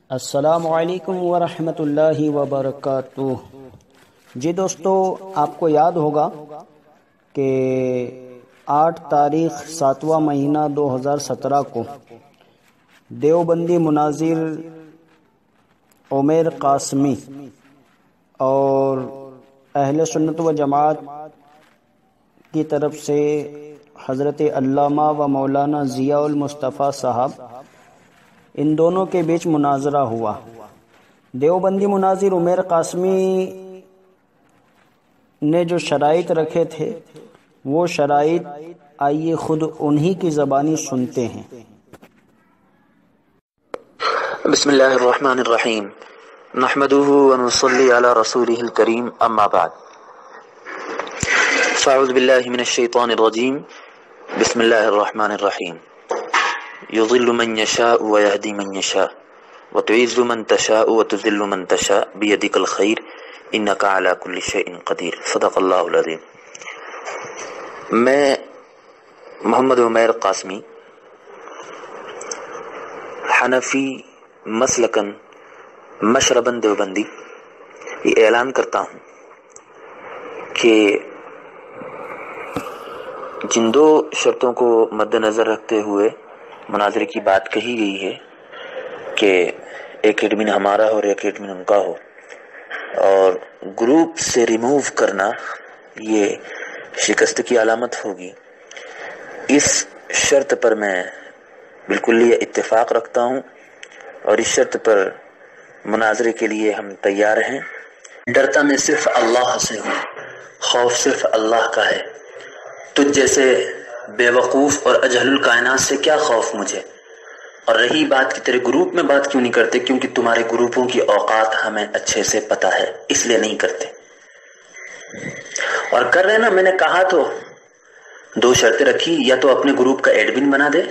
السلام علیکم ورحمۃ اللہ وبرکاتہ۔ جی دوستو، آپ کو یاد ہوگا کہ 8 تاریخ 7واں مہینہ 2017 کو دیوبندی مناظر عمیر قاسمی اور اہل سنت و جماعت کی طرف سے حضرت علامہ و مولانا ضیاء المصطفیٰ صاحب، ان دونوں کے بیچ مناظرہ ہوا۔ دیوبندی مناظر عمیر قاسمی نے جو شرائط رکھے تھے وہ شرائط آئیے خود انہی کی زبانی سنتے ہیں۔ بسم اللہ الرحمن الرحیم، نحمده ونصلی علی رسولہ الکریم، اما بعد، فاعوذ باللہ من الشیطان الرجیم، بسم اللہ الرحمن الرحیم۔ یضل من یشاء ویہدی من یشاء وتعز من تشاء وتذل من تشاء بیدک الخیر انک علی کل شیء قدیر، صدق اللہ العظیم۔ میں محمد عمیر قاسمی، حنفی مسلکن مشربن دیوبندی، یہ اعلان کرتا ہوں کہ جن 2 شرطوں کو مد نظر رکھتے ہوئے مناظرے کی بات کہی گئی ہے کہ ایک ایڈمن ہمارا ہو اور ایک ایڈمن ان کا ہو، اور گروپ سے ریموو کرنا یہ شکست کی علامت ہوگی، اس شرط پر میں بالکل یہ اتفاق رکھتا ہوں اور اس شرط پر مناظرے کے لیے ہم تیار ہیں۔ ڈرتا میں صرف اللہ سے ہوں، خوف صرف اللہ کا ہے، تجھ جیسے بے وقوف اور اجہل الکائنات سے کیا خوف مجھے۔ اور رہی بات کہ تیرے گروپ میں بات کیوں نہیں کرتے، کیونکہ تمہارے گروپوں کی اوقات ہمیں اچھے سے پتہ ہے، اس لیے نہیں کرتے۔ اور کر رہے نا، میں نے کہا تو 2 شرطیں رکھی، یا تو اپنے گروپ کا ایڈمن بنا دے،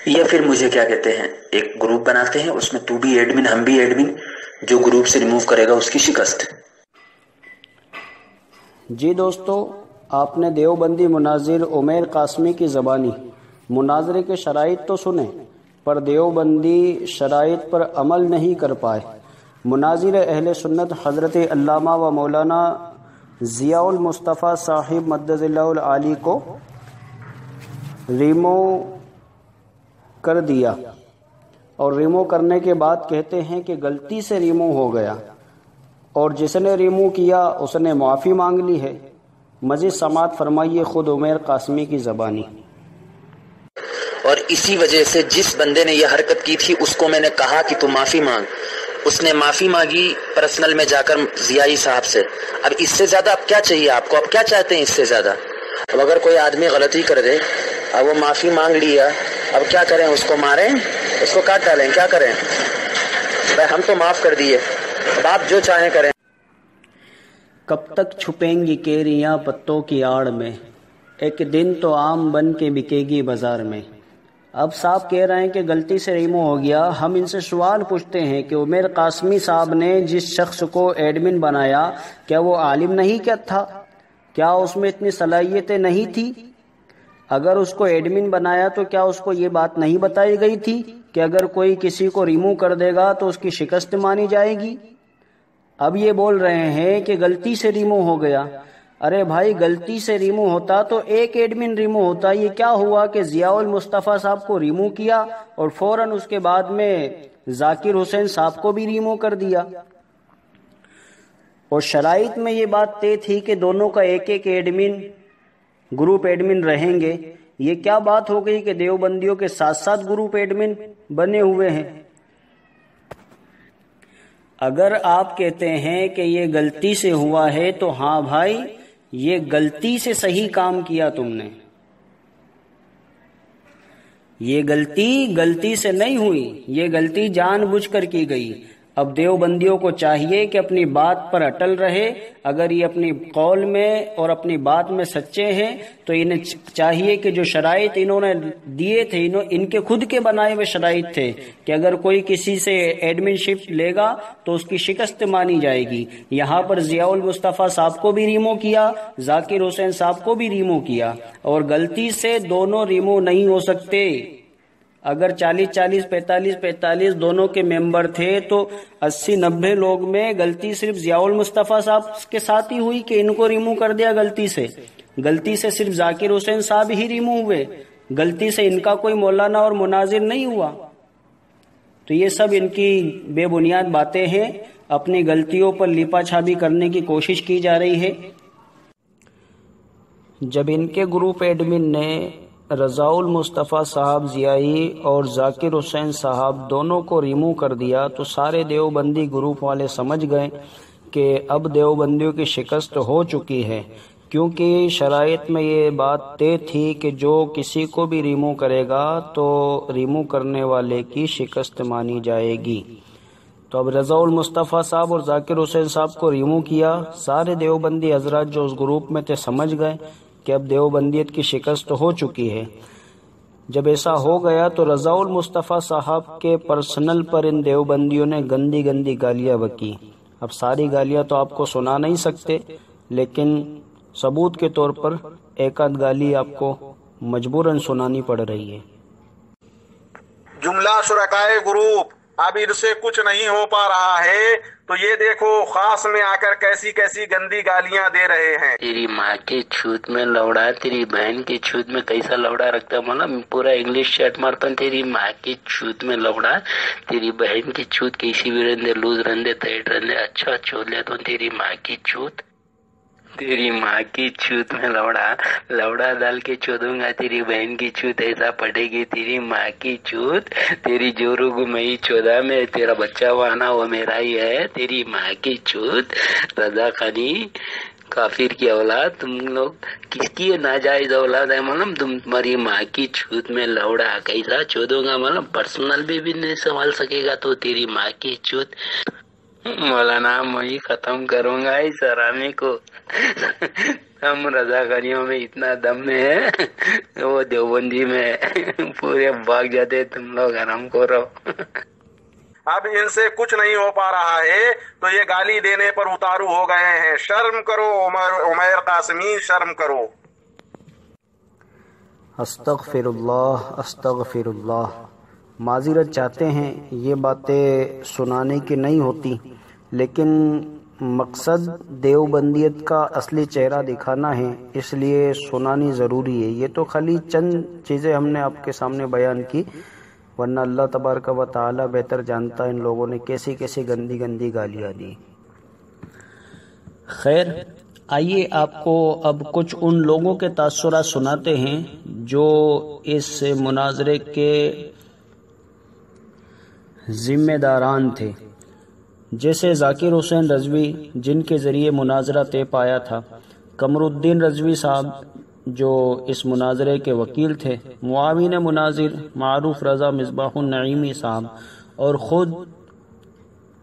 یا پھر مجھے کیا کہتے ہیں ایک گروپ بناتے ہیں، اس میں تو بھی ایڈمن ہم بھی ایڈمن، جو گروپ سے ریموو کرے گا اس کی شکست۔ جی دوستو، آپ نے دیوبندی مناظر عمیر قاسمی کی زبانی مناظرے کے شرائط تو سنے، پر دیوبندی شرائط پر عمل نہیں کر پائے۔ مناظر اہل سنت حضرت علامہ و مولانا ضیاء المصطفیٰ صاحب مدد اللہ العالی کو ریمو کر دیا، اور ریمو کرنے کے بعد کہتے ہیں کہ غلطی سے ریمو ہو گیا، اور جس نے ریمو کیا اس نے معافی مانگ لی ہے۔ مزید سماعت فرمائیے خود عمیر قاسمی کی زبانی۔ اور اسی وجہ سے جس بندے نے یہ حرکت کی تھی اس کو میں نے کہا کہ تو معافی مانگ، اس نے معافی مانگی پرسنل میں جا کر ضیائی صاحب سے۔ اب اس سے زیادہ اب کیا چاہیے آپ کو؟ اب کیا چاہتے ہیں اس سے زیادہ؟ اب اگر کوئی آدمی غلطی کر دے، اب وہ معافی مانگ لیا، اب کیا کریں؟ اس کو ماریں؟ اس کو کاٹ ڈالیں؟ کیا کریں؟ بھائی ہم تو معاف کر دیے، اب آپ جو چاہیں کریں۔ کب تک چھپیں گی کیریاں پتوں کی آڑ میں، ایک دن تو عام بن کے بکے گی بازار میں۔ اب صاحب کہہ رہے ہیں کہ غلطی سے ریمو ہو گیا۔ ہم ان سے سوال پوچھتے ہیں کہ عمیر قاسمی صاحب نے جس شخص کو ایڈمن بنایا، کیا وہ عالم نہیں کیا تھا؟ کیا اس میں اتنی صلاحیتیں نہیں تھی؟ اگر اس کو ایڈمن بنایا تو کیا اس کو یہ بات نہیں بتائی گئی تھی کہ اگر کوئی کسی کو ریمو کر دے گا تو اس کی شکست مانی جائے گی؟ اب یہ بول رہے ہیں کہ غلطی سے ریمو ہو گیا۔ ارے بھائی، غلطی سے ریمو ہوتا تو ایک ایڈمن ریمو ہوتا۔ یہ کیا ہوا کہ ضیاء المصطفیٰ صاحب کو ریمو کیا اور فوراً اس کے بعد میں ذاکر حسین صاحب کو بھی ریمو کر دیا، اور شرائط میں یہ بات طے تھی کہ دونوں کا ایک ایک ایڈمن گروپ ایڈمن رہیں گے۔ یہ کیا بات ہو گئی کہ دیوبندیوں کے ساتھ ساتھ گروپ ایڈمن بنے ہوئے ہیں؟ اگر آپ کہتے ہیں کہ یہ غلطی سے ہوا ہے تو ہاں بھائی، یہ غلطی سے صحیح کام کیا تم نے۔ یہ غلطی سے نہیں ہوئی، یہ غلطی جان بوجھ کر کی گئی۔ اب دیوبندیوں کو چاہیے کہ اپنی بات پر اٹل رہے۔ اگر یہ اپنی قول میں اور اپنی بات میں سچے ہیں تو انہیں چاہیے کہ جو شرائط انہوں نے دیے تھے، ان کے خود کے بنائے ہوئے شرائط تھے کہ اگر کوئی کسی سے ایڈمن شپ لے گا تو اس کی شکست مانی جائے گی۔ یہاں پر ضیاء المصطفیٰ صاحب کو بھی ریمو کیا، ذاکر حسین صاحب کو بھی ریمو کیا، اور غلطی سے دونوں ریمو نہیں ہو سکتے۔ اگر 40-40 45-45 دونوں کے ممبر تھے تو 80-90 لوگ میں غلطی صرف ضیاء المصطفیٰ صاحب کے ساتھ ہی ہوئی کہ ان کو ریمو کر دیا غلطی سے صرف ذاکر حسین صاحب ہی ریمو ہوئے، غلطی سے ان کا کوئی مولانا اور مناظر نہیں ہوا؟ تو یہ سب ان کی بے بنیاد باتیں ہیں، اپنی غلطیوں پر لیپا چھاپی کرنے کی کوشش کی جا رہی ہے۔ جب ان کے گروپ ایڈمن نے رضا المصطفیٰ صاحب ضیائی اور ذاکر حسین صاحب دونوں کو ریمو کر دیا تو سارے دیوبندی گروپ والے سمجھ گئے کہ اب دیوبندیوں کی شکست ہو چکی ہے، کیونکہ شرائط میں یہ بات طے تھی کہ جو کسی کو بھی ریمو کرے گا تو ریمو کرنے والے کی شکست مانی جائے گی۔ تو اب رضا المصطفیٰ صاحب اور ذاکر حسین صاحب کو ریمو کیا، سارے دیوبندی حضرات جو اس گروپ میں تھے سمجھ گئے کہ اب دیوبندیت کی شکست ہو چکی ہے۔ جب ایسا ہو گیا تو رضا المصطفیٰ صاحب کے پرسنل پر ان دیوبندیوں نے گندی گندی گالیاں بکی۔ اب ساری گالیاں تو آپ کو سنا نہیں سکتے، لیکن ثبوت کے طور پر ایک آدھ گالی آپ کو مجبوراً سنانی پڑ رہی ہے۔ جملہ شرکائے گروپ اب ان سے کچھ نہیں ہو پا رہا ہے تو یہ دیکھو خاص میں آ کر کیسی کیسی گندی گالیاں دے رہے ہیں۔ تیری ماں کے چھوت میں لوڑا، تیری بہن کی چھوت میں کیسا لوڑا رکھتا ہوں نا، پورا انگلش شرٹ مارتا ہوں۔ تیری ماں کی چھوت میں لوڑا، تیری بہن کی چھوت کیسی بھی رندے، لوز رندے، ٹائٹ رندے، اچھا چھوڑ لیتا ہوں۔ تیری ماں کی چھوت، تیری ماں کی چھوت میں لوڑا ڈال کے چھوڑوں گا۔ تیری بہن کی چھوت ایسا پڑے گی، تیری ماں کی چھوت، تیری جورو کو میں ہی چودا میں، تیرا بچہ وانا وہ میرا ہی ہے۔ تیری ماں کی چھوت، رضا خانی کافر کی اولاد، تم لوگ کس کی ناجائز اولاد ہے معلوم، تمہاری ماں کی چھوت میں لوڑا کیسا چھوڑوں گا معلوم، پرسنل بھی نہیں سنبھال سکے گا تو تیری ماں کی چھوت۔ مولانا میں ختم کروں گا اس حرامی کو۔ ہم رضا خانیوں میں اتنا دم ہے، وہ دیوبندی میں پورے بھاگ جاتے، تم لوگ حرام کو رہو۔ اب ان سے کچھ نہیں ہو پا رہا ہے تو یہ گالی دینے پر اتارو ہو گئے ہیں۔ شرم کرو عمیر قاسمی، شرم کرو۔ استغفر اللہ، معذرت چاہتے ہیں، یہ باتیں سنانے کی نہیں ہوتی، لیکن مقصد دیوبندیت کا اصلی چہرہ دکھانا ہے، اس لیے سنانی ضروری ہے۔ یہ تو خالی چند چیزیں ہم نے آپ کے سامنے بیان کی، ورنہ اللہ تبارک و تعالی بہتر جانتا ہے ان لوگوں نے کیسی کیسی گندی گندی گالیاں دی۔ خیر، آئیے آپ کو اب کچھ ان لوگوں کے تاثرات سناتے ہیں جو اس مناظرے کے ذمہ داران تھے، جیسے ذاکر حسین رضوی جن کے ذریعے مناظرہ طے پایا تھا، قمر الدین رضوی صاحب جو اس مناظرے کے وکیل تھے، معاون مناظر معروف رضا مصباح النعیمی صاحب اور خود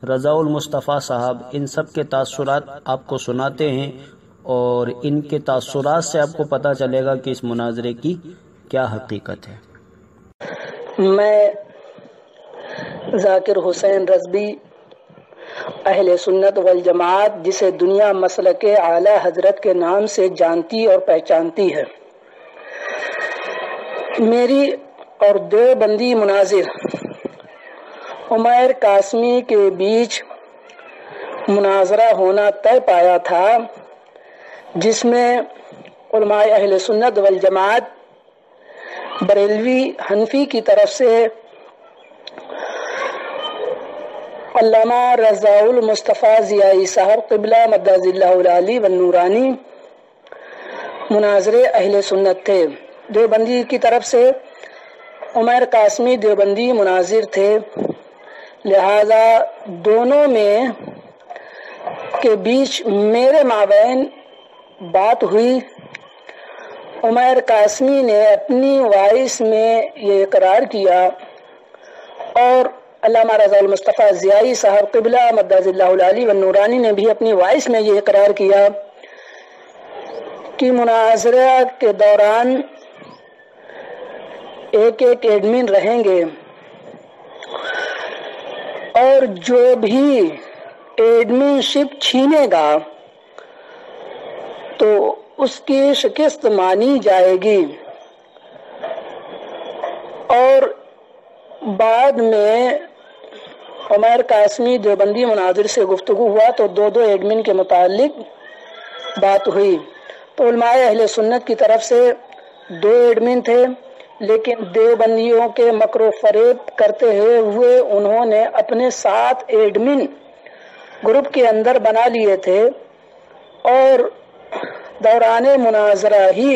رضا المصطفیٰ صاحب، ان سب کے تاثرات آپ کو سناتے ہیں اور ان کے تاثرات سے آپ کو پتہ چلے گا کہ اس مناظرے کی کیا حقیقت ہے۔ میں ذاکر حسین رضوی اہل سنت والجماعت، جسے دنیا مسلک اعلی حضرت کے نام سے جانتی اور پہچانتی ہے، میری اور دیوبندی مناظر عمیر قاسمی کے بیچ مناظرہ ہونا طے پایا تھا، جس میں علماء اہل سنت والجماعت بریلوی حنفی کی طرف سے علامہ رضا المصطفیٰ ضیائی صاحب قبلہ مدعز اللہ العالی والنورانی مناظر اہل سنت تھے، دیوبندی کی طرف سے عمیر قاسمی دیوبندی مناظر تھے، لہذا دونوں میں کے بیچ میرے مابین بات ہوئی۔ عمیر قاسمی نے اپنی وائس میں یہ اقرار کیا اور علامہ رضا المصطفیٰ ضیائی صاحب قبلہ مدعز اللہ العالی والنورانی نے بھی اپنی وائس میں یہ اقرار کیا کہ مناظرہ کے دوران ایک ایک ایڈمن رہیں گے اور جو بھی ایڈمن شپ چھینے گا تو اس کی شکست مانی جائے گی، اور بعد میں عمیر قاسمی دیوبندی مناظر سے گفتگو ہوا تو دو ایڈمن کے متعلق بات ہوئی. تو علماء اہل سنت کی طرف سے 2 ایڈمن تھے، لیکن دیوبندیوں کے مکر و فریب کرتے ہوئے انہوں نے اپنے 7 ایڈمن گروپ کے اندر بنا لیے تھے، اور دوران مناظرہ ہی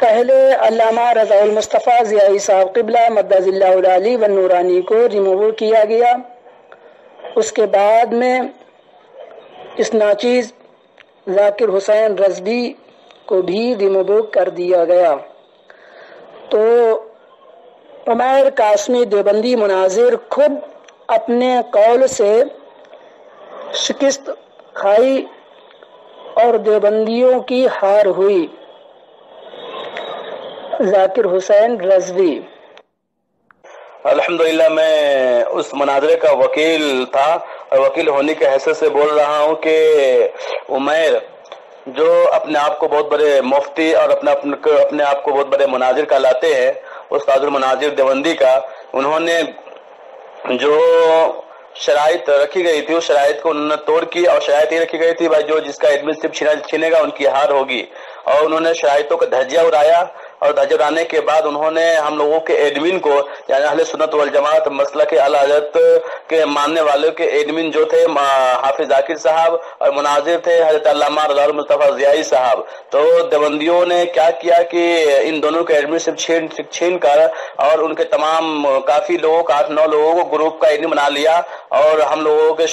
پہلے علامہ رضا المصطفیٰ ضیائی صاحب قبلہ مدد اللہ العلی و نورانی کو ریموو کیا گیا. اس کے بعد میں اس ناچیز ذاکر حسین رضوی کو بھی ریموو کر دیا گیا. تو عمیر قاسمی دیوبندی مناظر خود اپنے قول سے شکست کھائی اور دیوبندیوں کی ہار ہوئی. ذاکر حسین رضوی. الحمدللہ میں اس مناظرے کا وکیل تھا اور وکیل ہونے کے حیثیت سے بول رہا ہوں کہ عمیر جو اپنے آپ کو بہت بڑے مفتی اور اپنے آپ کو بہت بڑے مناظر کہلاتے ہیں، استاد المناظر دیوبندی کا، انہوں نے جو شرائط رکھی گئی تھی اس شرائط کو انہوں نے توڑ کی، اور شرائط یہ رکھی گئی تھی بھائی جو جس کا ایڈمنشپ چھینے گا ان کی ہار ہوگی، اور انہوں نے شرائطوں کا دھجیہ اڑایا. اور دھجیہ اڑانے کے بعد انہوں نے ہم لوگوں کے ایڈمن کو، یعنی اہل سنت والجماعت مسلک اعلی حضرت کے ماننے والوں کے ایڈمن جو تھے حافظ ذاکر صاحب، اور مناظر تھے حضرت علامہ رضا المصطفیٰ ضیائی صاحب. تو دیوبندیوں نے کیا کیا کہ ان دونوں کے ایڈمنشپ چھین کر اور ان کے تمام کافی لوگوں کا 8-9 لوگوں کو گروپ کا ایڈمن بنا لیا، اور ہم لوگوں کے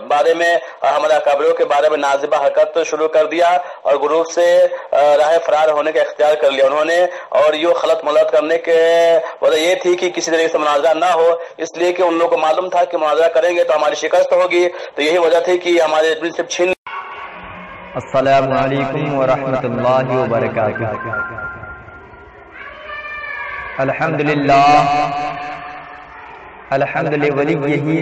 بارے میں ہمارے اکابروں کے بارے میں نازبہ حرکت شروع کر دیا اور گروپ سے راہ فرار ہونے کا اختیار کر لیا انہوں نے. اور یہ غلط ملت کرنے کے وجہ یہ تھی کہ کسی طریقے سے مناظرہ نہ ہو، اس لیے کہ ان لوگوں کو معلوم تھا کہ مناظرہ کریں گے تو ہماری شکست ہوگی، تو یہی وجہ تھی کہ ہمارے ایڈمنشپ چھین. السلام علیکم ورحمۃ اللہ وبرکاتہ. الحمدللہ الحمد لولیہ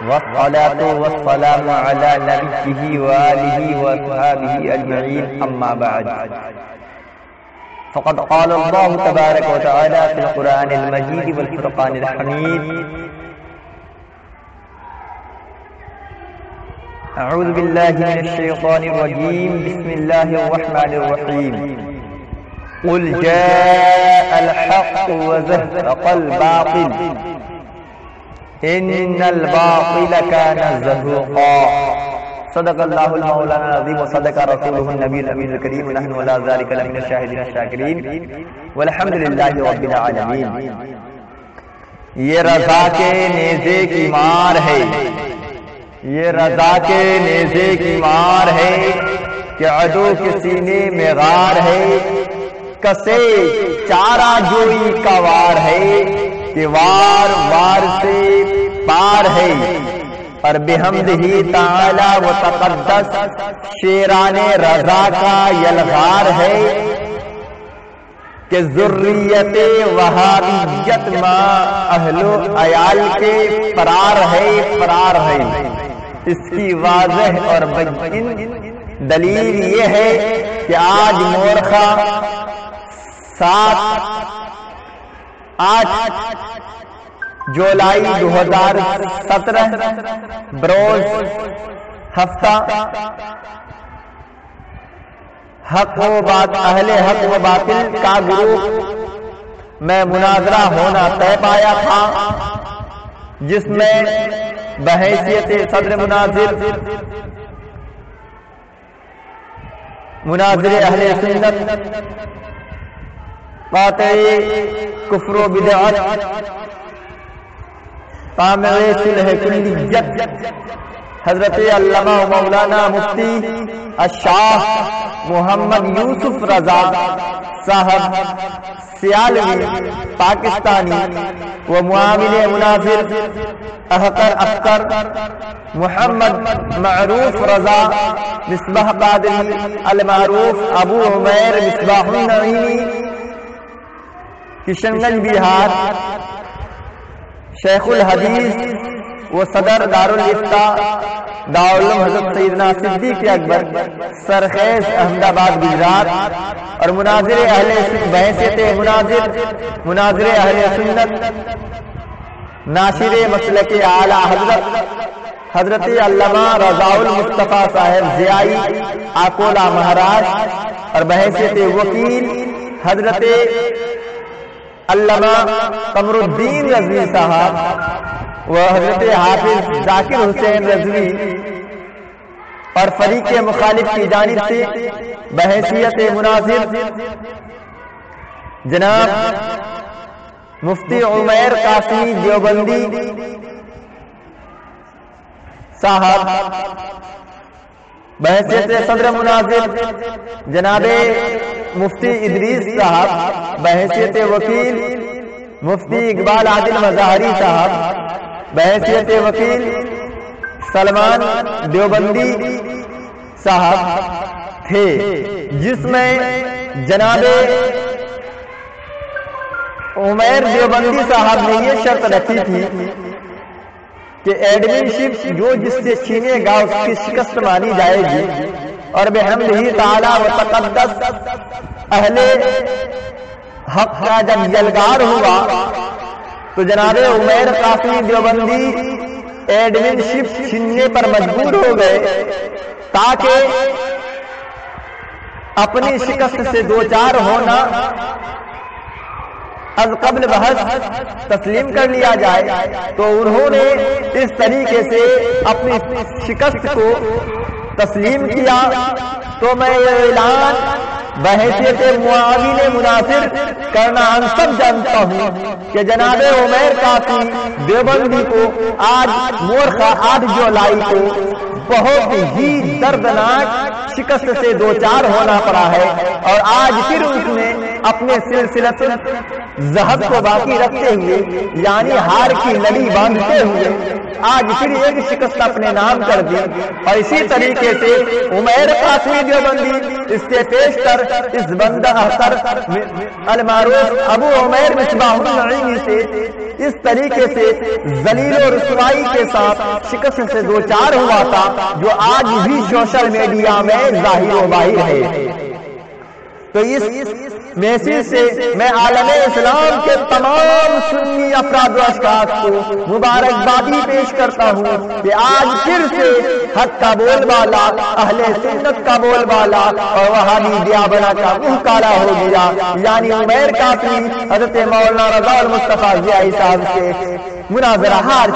والصلاة والسلام علی نبیہ وآلہ وصحبہ اجمعین، اما بعد. فقد قال اللہ تبارک وتعالی فی القرآن المجید والفرقان الحمید: اعوذ باللہ من الشیطان الرجیم، بسم اللہ الرحمن الرحیم. قل جاء الحق وزهق الباطل ان الباطل كان زهوقا. صدق اللہ المولانا العظیم وصدق رسولہ النبی الکریم ونحن علی ذلک لمن الشاہدین الشاکرین والحمد للہ رب العالمین. یہ رضا کے نیزے کی مار ہے، یہ رضا کے نیزے کی مار ہے کہ عدو کے سینے میں غار ہے، کسے چارہ جوئی کا وار ہے کہ وار وار سے پار ہے. اور بحمدہ تعالی و تقدس شیران رضا کا یلغار ہے کہ ذریت وہابیت ماں اہل و عیال کے فرار ہے. اس کی واضح اور بین دلیل یہ ہے کہ آج مورخہ 8 جولائی 2017 بروز ہفتہ حق و بات اہل حق و باطل کا گروپ میں مناظرہ ہونا طے پایا تھا، جس میں بحیثیت صدر مناظر اہل سنت قاطع کفر و بدعت قامع صلح کلیت حضرت علامہ مولانا مفتی الشاہ محمد یوسف رضا صاحب سیالوی پاکستانی و معاون مناظر احقر افکر محمد معروف رضا مصباح قادری المعروف ابو عمیر مصباح النعیمی کشن گنج بہار، شیخ الحدیث و صدر دار الافتاء دارالعلوم حضرت سیدنا صدیق اکبر سرخیز احمد آباد گجرات، اور مناظر بحیثیت مناظر اہل سنت ناشر مسلک اعلی حضرت علامہ رضا المصطفیٰ صاحب ضیائی آکولا مہاراشٹر، اور بحیثیت وکیل حضرت علامہ قمر الدین رضوی صاحب و حضرت حافظ ذاکر حسین رضوی، اور فریق مخالف کی جانب سے بحیثیت مناظر جناب مفتی عمیر قاسمی دیوبندی صاحب، بحیثیت صدر مناظر جناب مفتی ادریس صاحب، بحیثیت وکیل مفتی اقبال عادل مظاہری صاحب، بحیثیت وکیل سلمان دیوبندی صاحب تھے، جس میں جناب عمیر دیوبندی صاحب نے یہ شرط رکھی تھی کہ ایڈمن شپ جو جس سے چھینے گا اس کی شکست مانی جائے گی، اور بحمدہ تعالی و تقدس اہل حق کا جب یلغار ہوا تو جناب عمیر قاسمی دیوبندی ایڈمن شپ چھیننے پر مجبور ہو گئے تاکہ اپنی شکست سے دوچار ہونا از قبل بحث تسلیم کر لیا جائے، تو انہوں نے اس طریقے سے اپنی شکست کو تسلیم کیا۔ تو میں یہ اعلان بحیثیت معاون مناظر کرنا ہم سب جانتا ہوں کہ جناب عمیر قاسمی دیوبندی کو آج مورخہ 8 جولائی کو بہت ہی دردناک شکست سے دوچار ہونا پڑا ہے، اور آج پھر اس نے اپنے سلسلہ ذہب کو باقی رکھتے ہوئے یعنی ہار کی لڑی باندھتے ہوئے آج پھر ایک شکست اپنے نام کر دی۔ اور اسی طریقے سے عمیر قاسمی دیوبندی اس سے پیشتر اس بندہ احتر المعروف ابو عمیر مصباح النعیمی سے اس طریقے سے ذلیل و رسوائی کے ساتھ شکست سے دوچار ہوا تھا، جو آج بھی سوشل میڈیا میں ظاہر و باہر ہے۔ تو اس میسج سے میں عالم اسلام کے تمام سنی افراد و اشخاص کو مبارکبادی پیش کرتا ہوں کہ آج پھر سے حق کا بول بالا، اہل سنت کا بول بالا اور وہابی دیابنا کا منہ کالا ہو گیا، یعنی عمیر قاسمی حضرت مولانا رضا المصطفیٰ ضیائی صاحب سے مناظرہ ہار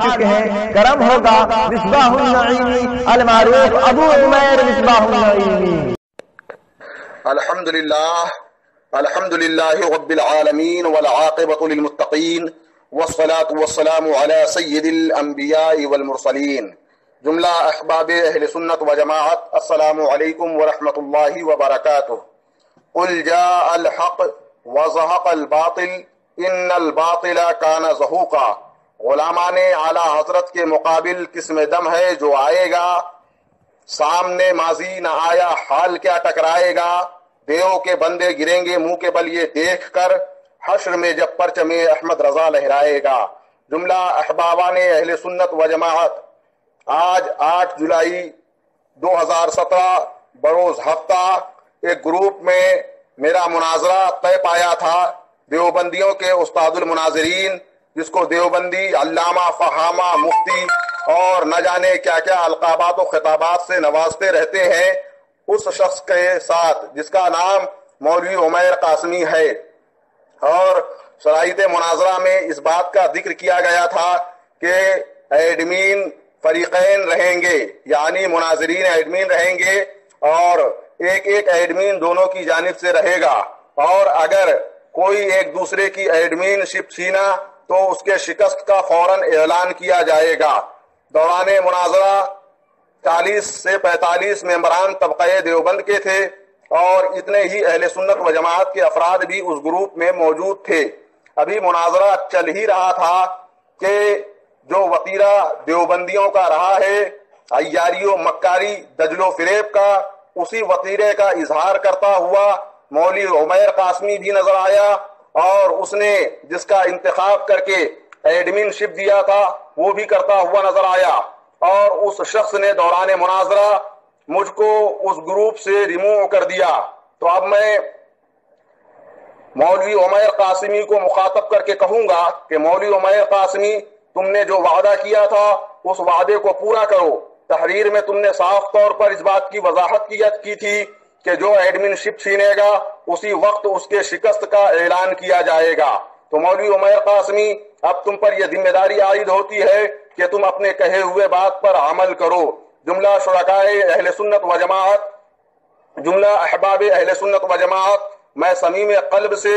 چکے ہیں۔ کرم ہوگا مصباح النعیمی المعروف ابو عمیر مصباح النعیمی۔ الحمد للہ رب العالمین والعاقبۃ للمتقین والصلاة والسلام علی سید الانبیاء والمرسلین۔ جملہ احباب اہل سنت و جماعت، السلام علیکم ورحمۃ اللہ وبرکاتہ۔ قل جاء الحق وزهق الباطل ان الباطل کان زہوقا۔ غلامان اعلی حضرت کے مقابل کس میں دم ہے جو آئے گا، سامنے ماضی نہ آیا حال کیا ٹکرائے گا، دیو کے بندے گریں گے منہ کے بل یہ دیکھ کر، حشر میں جب پرچم احمد رضا لہرائے گا۔ جملہ احبابان اہل سنت و جماعت، آج 8 جولائی 2017 بروز ہفتہ ایک گروپ میں میرا مناظرہ طے پایا تھا دیوبندیوں کے استاد المناظرین، جس کو دیوبندی علامہ، فہامہ، مفتی اور نہ جانے کیا کیا القابات و خطابات سے نوازتے رہتے ہیں، اس شخص کے ساتھ جس کا نام مولوی عمیر قاسمی ہے۔ اور شرائط مناظرہ میں اس بات کا ذکر کیا گیا تھا کہ ایڈمین فریقین رہیں گے، یعنی مناظرین ایڈمین رہیں گے اور ایک ایڈمین دونوں کی جانب سے رہے گا، اور اگر کوئی ایک دوسرے کی ایڈمین شپ چھینا تو اس کے شکست کا فوراً اعلان کیا جائے گا۔ دوران مناظرہ 40 سے 45 ممبران طبقہ دیوبند کے تھے، اور اتنے ہی اہل سنت و جماعت کے افراد بھی اس گروپ میں موجود تھے۔ ابھی مناظرہ چل ہی رہا تھا کہ جو وطیرہ دیوبندیوں کا رہا ہے، عیاری و مکاری، دجل و فریب کا، اسی وطیرے کا اظہار کرتا ہوا مولوی عمیر قاسمی بھی نظر آیا، اور اس نے جس کا انتخاب کر کے ایڈمن شپ دیا تھا وہ بھی کرتا ہوا نظر آیا۔ اور اس شخص نے دوران مناظرہ مجھ کو اس گروپ سے ریموو کر دیا. تو اب میں مولوی عمیر قاسمی کو مخاطب کر کے کہوں گا کہ مولوی عمیر قاسمی، تم نے جو وعدہ کیا تھا اس وعدے کو پورا کرو. تحریر میں تم نے صاف طور پر اس بات کی وضاحت کی تھی کہ جو ایڈمن شپ چھینے گا اسی وقت اس کے شکست کا اعلان کیا جائے گا. تو مولوی عمیر قاسمی، اب تم پر یہ ذمہ داری عائد ہوتی ہے کہ تم اپنے کہے ہوئے بات پر عمل کرو. جملہ شرکائے اہل سنت و جماعت، جملہ احباب اہل سنت و جماعت، میں صمیم قلب سے،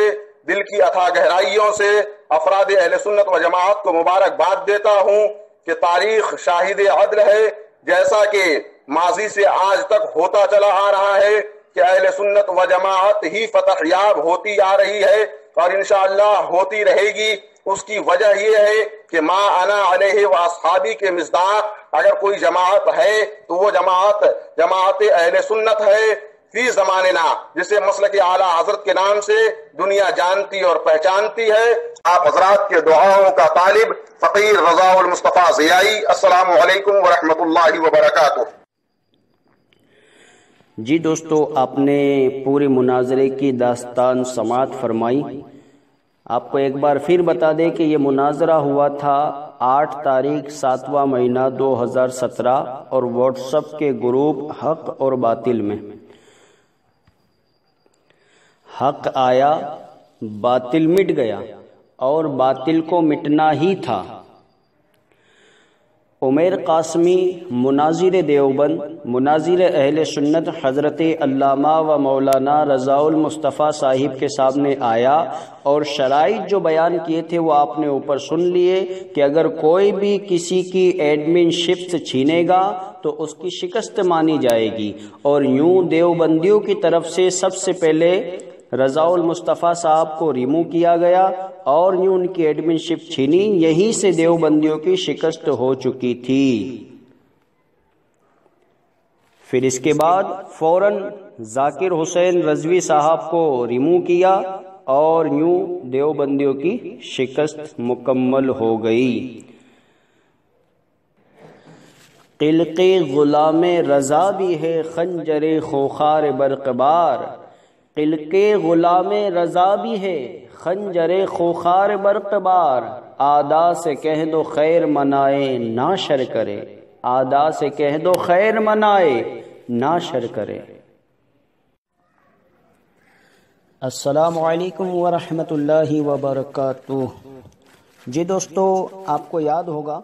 دل کی اتھا گہرائیوں سے افراد اہل سنت و جماعت کو مبارکباد دیتا ہوں کہ تاریخ شاہد عدل ہے، جیسا کہ ماضی سے آج تک ہوتا چلا آ رہا ہے کہ اہل سنت و جماعت ہی فتح یاب ہوتی آ رہی ہے اور انشاءاللہ ہوتی رہے گی. اس کی وجہ یہ ہے کہ ما انا علیہ و اصحابی کے مصداق اگر کوئی جماعت ہے تو وہ جماعت اہل سنت ہے فی زماننا، جسے مسلک اعلیٰ حضرت کے نام سے دنیا جانتی اور پہچانتی ہے. آپ حضرات کے دعاؤں کا طالب فقیر رضا المصطفیٰ ضیائی. السلام علیکم ورحمۃ اللہ وبرکاتہ. جی دوستو، آپ نے پورے مناظرے کی داستان سماعت فرمائی. آپ کو ایک بار پھر بتا دیں کہ یہ مناظرہ ہوا تھا 8 تاریخ 7واں مہینہ 2017 اور واٹس ایپ کے گروپ حق اور باطل میں. حق آیا، باطل مٹ گیا اور باطل کو مٹنا ہی تھا. عمیر قاسمی مناظر دیوبند، مناظر اہل سنت حضرت علامہ و مولانا رضا المصطفیٰ صاحب کے سامنے آیا اور شرائط جو بیان کیے تھے وہ آپ نے اوپر سن لیے کہ اگر کوئی بھی کسی کی ایڈمن شپ سے چھینے گا تو اس کی شکست مانی جائے گی. اور یوں دیوبندیوں کی طرف سے سب سے پہلے رضا المصطفیٰ صاحب کو ریمو کیا گیا اور یوں ان کی ایڈمن شپ چھینی. یہیں سے دیوبندیوں کی شکست ہو چکی تھی. پھر اس کے بعد فوراً ذاکر حسین رضوی صاحب کو ریمو کیا اور یوں دیوبندیوں کی شکست مکمل ہو گئی. قلق غلام رضا بھی ہے خنجر خوخار برقبار، قلق غلام رضا بھی ہے خنجر خوخار برقبار. آدا سے کہہ دو خیر منائے نہ شر کرے، آدا سے کہہ دو خیر منائے نہ شر کرے. السلام علیکم ورحمۃ اللہ وبرکاتہ. جی دوستو، آپ کو یاد ہوگا